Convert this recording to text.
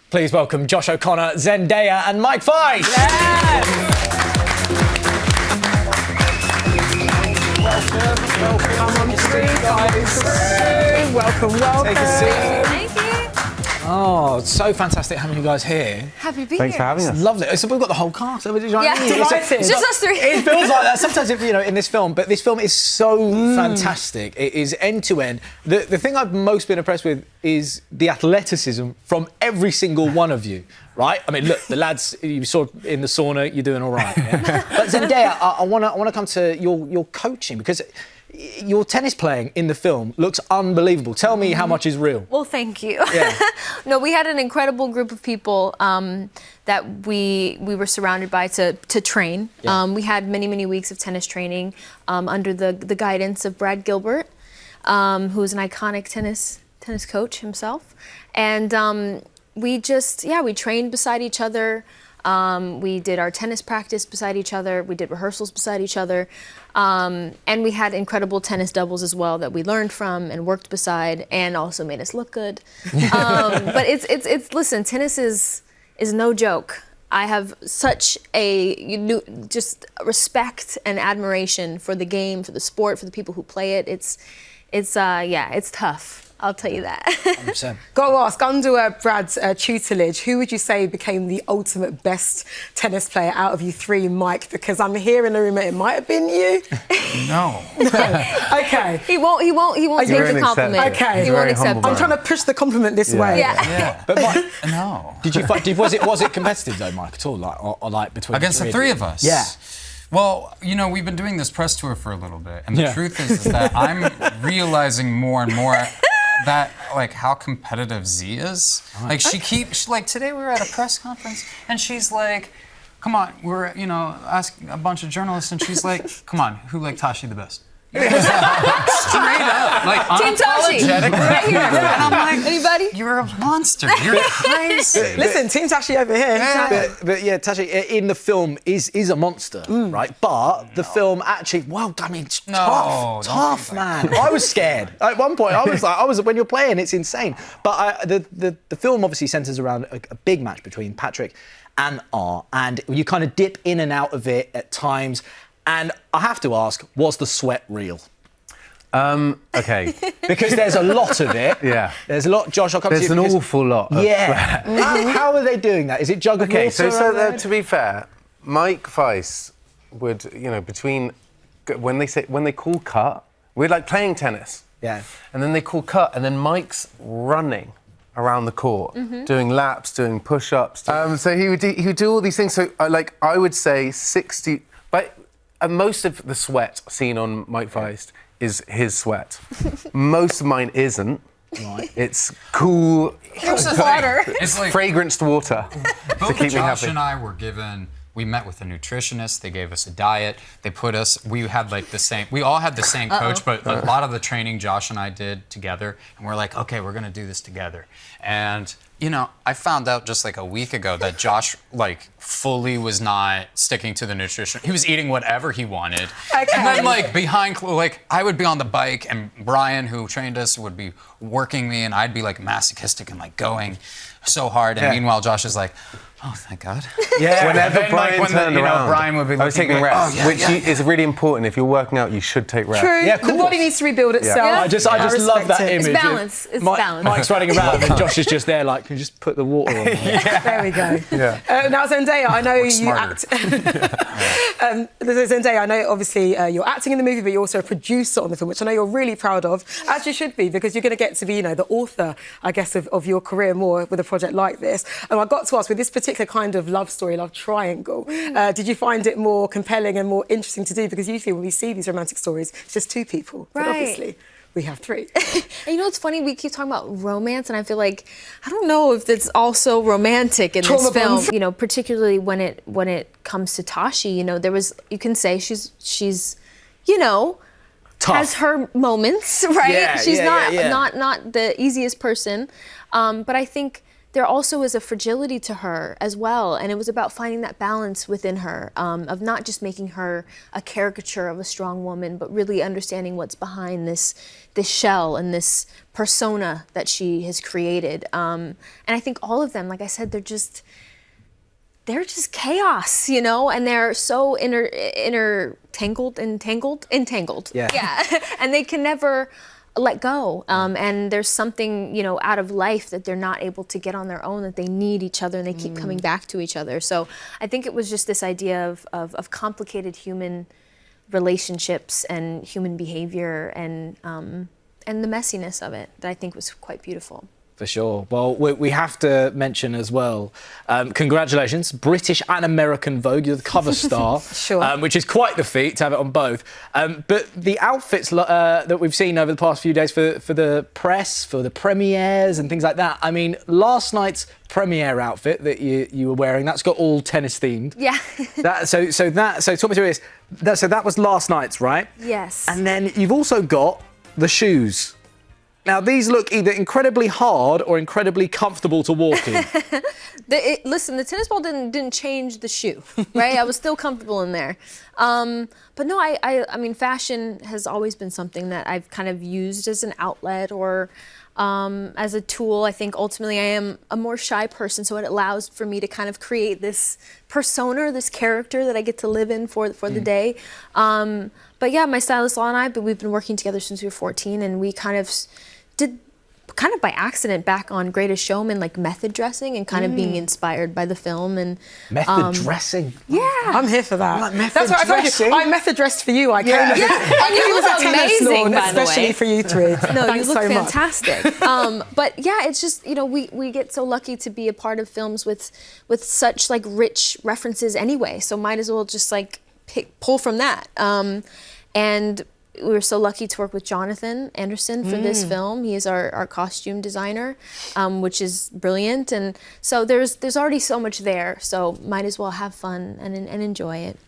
Please welcome Josh O'Connor, Zendaya and Mike Faist. Welcome. Come on through, guys. Welcome. Take a seat. Thank you. Oh, it's so fantastic having you guys here. Happy to be Thanks here. for having us. Lovely. So we've got the whole cast. So, you know what I mean? Delighted. It's just us three. It feels like that sometimes, in this film. But this film is so fantastic. It is end to end. The thing I've most been impressed with is the athleticism from every single one of you. Right? I mean, look, the lads you saw in the sauna, you're doing all right. Yeah? But Zendaya, I want to come to your coaching, because your tennis playing in the film looks unbelievable. Tell me how much is real. Well, thank you. Yeah. No, we had an incredible group of people that we were surrounded by to train. Yeah. We had many weeks of tennis training under the guidance of Brad Gilbert, who is an iconic tennis coach himself. And we trained beside each other. We did our tennis practice beside each other. We did rehearsals beside each other. And we had incredible tennis doubles as well that we learned from and worked beside, and also made us look good. But listen, tennis is no joke. I have such just respect and admiration for the game, for the sport, for the people who play it. It's tough. I'll tell you that. 100%. Got to ask, under Brad's tutelage, who would you say became the ultimate best tennis player out of you three, Mike? Because I'm hearing a rumour it might have been you. No. Okay. He won't take the compliment. Okay. He won't accept it. I'm trying to push the compliment this way. Yeah. But Mike, No. did you find? Was it competitive though, Mike, at all? Like between Against the three of us? Yeah. Well, we've been doing this press tour for a little bit, and the Yeah. truth is that I'm realizing more and more that, how competitive Z is. Like, today we were at a press conference, and she's like, come on, we're, asking a bunch of journalists, and she's like, come on, who liked Tashi the best? Straight up, Team Tashi. unapologetic. Right here. And I'm like, Anybody? you're a monster. You're crazy. Listen, Team Tashi over here. But yeah, Tashi in the film is a monster, right? But the film actually, it's tough, man. I was scared at one point. I was when you're playing, it's insane. But the film obviously centres around a big match between Patrick and R, and you kind of dip in and out of it at times. And I have to ask, was the sweat real? Okay. Because there's a lot of it. Yeah. There's a lot. Josh, I'll come to you. There's an awful lot of Yeah. How are they doing that? Is it jug of Okay, water? so to be fair, Mike Faist would, when they call cut, we're like playing tennis. Yeah. And then they call cut, and then Mike's running around the court, doing laps, doing push-ups. So he would do all these things. So I would say 60, but most of the sweat seen on Mike Faist is his sweat. Most of mine isn't. Right. It's cool. Here's the water. It's like Fragranced water to keep me Josh happy. and I were given. We met with a nutritionist. They gave us a diet. They put us. We had the same. We all had the same coach, but a lot of the training Josh and I did together. And we're like, okay, we're gonna do this together. And I found out just a week ago that Josh fully was not sticking to the nutrition. He was eating whatever he wanted. Okay. And then behind, I would be on the bike, and Brian, who trained us, would be working me, and I'd be masochistic and going so hard. And meanwhile, Josh is like, oh, thank God. Yeah. Whenever then, Brian turned around, Brian would be I was looking taking like, reps, oh, yeah, which yeah. is really important. If you're working out, you should take reps. True. Yeah, of The course. body needs to rebuild itself. Yeah. I just love that respect it. image. It's balance. It's balance. Mike's running around and Josh is just there can you just put the water on? There we go. Yeah. Now, Zendaya, I know you smarter. act. Zendaya, I know obviously you're acting in the movie, but you're also a producer on the film, which I know you're really proud of, as you should be, because you're going to get to be, the author, I guess, of your career more with a project like this. And I got to ask, with this particular kind of love story, love triangle, did you find it more compelling and more interesting to do? Because usually when we see these romantic stories, it's just two people, but Right. obviously we have three. And it's funny, we keep talking about romance, and I feel like, I don't know if it's also romantic in Trauma this film. bonds. Particularly when it comes to Tashi, there was, you can say she's Tough. has her moments, right? Yeah, She's yeah, not yeah, yeah. not the easiest person, but I think there also is a fragility to her as well, and it was about finding that balance within her, of not just making her a caricature of a strong woman, but really understanding what's behind this shell and this persona that she has created. And I think all of them, like I said, they're just chaos, you know, and they're so entangled. Yeah, and they can never let go. And there's something, you know, out of life that they're not able to get on their own, that they need each other and they keep coming back to each other. So I think it was just this idea of complicated human relationships and human behavior and the messiness of it that I think was quite beautiful. For sure. Well, we have to mention as well, congratulations, British and American Vogue, you're the cover star, Sure. Which is quite the feat to have it on both. But the outfits that we've seen over the past few days for the press, for the premieres and things like that, I mean, last night's premiere outfit that you were wearing, that's got all tennis themed. Yeah. So talk me through this. So that was last night's, right? Yes. And then you've also got the shoes. Now, these look either incredibly hard or incredibly comfortable to walk in. Listen, the tennis ball didn't change the shoe, right? I was still comfortable in there. But no, I mean, fashion has always been something that I've kind of used as an outlet or as a tool. I think ultimately I am a more shy person, so it allows for me to kind of create this persona, this character that I get to live in for the day. But yeah, my stylist Law and I, we've been working together since we were 14, and we kind of did by accident back on Greatest Showman, like method dressing and kind of being inspired by the film and method dressing. Yeah, I'm here for that. Like method That's what I told dressing? you. I method dressed for you. I came. and I you was look at tennis amazing, lawn, by the especially way. for you three. No, Thanks you look so much. fantastic. But yeah, it's just, you know, we get so lucky to be a part of films with such like rich references anyway. So might as well just like pull from that. And we were so lucky to work with Jonathan Anderson for this film. He is our costume designer, which is brilliant. And so there's already so much there. So might as well have fun and enjoy it.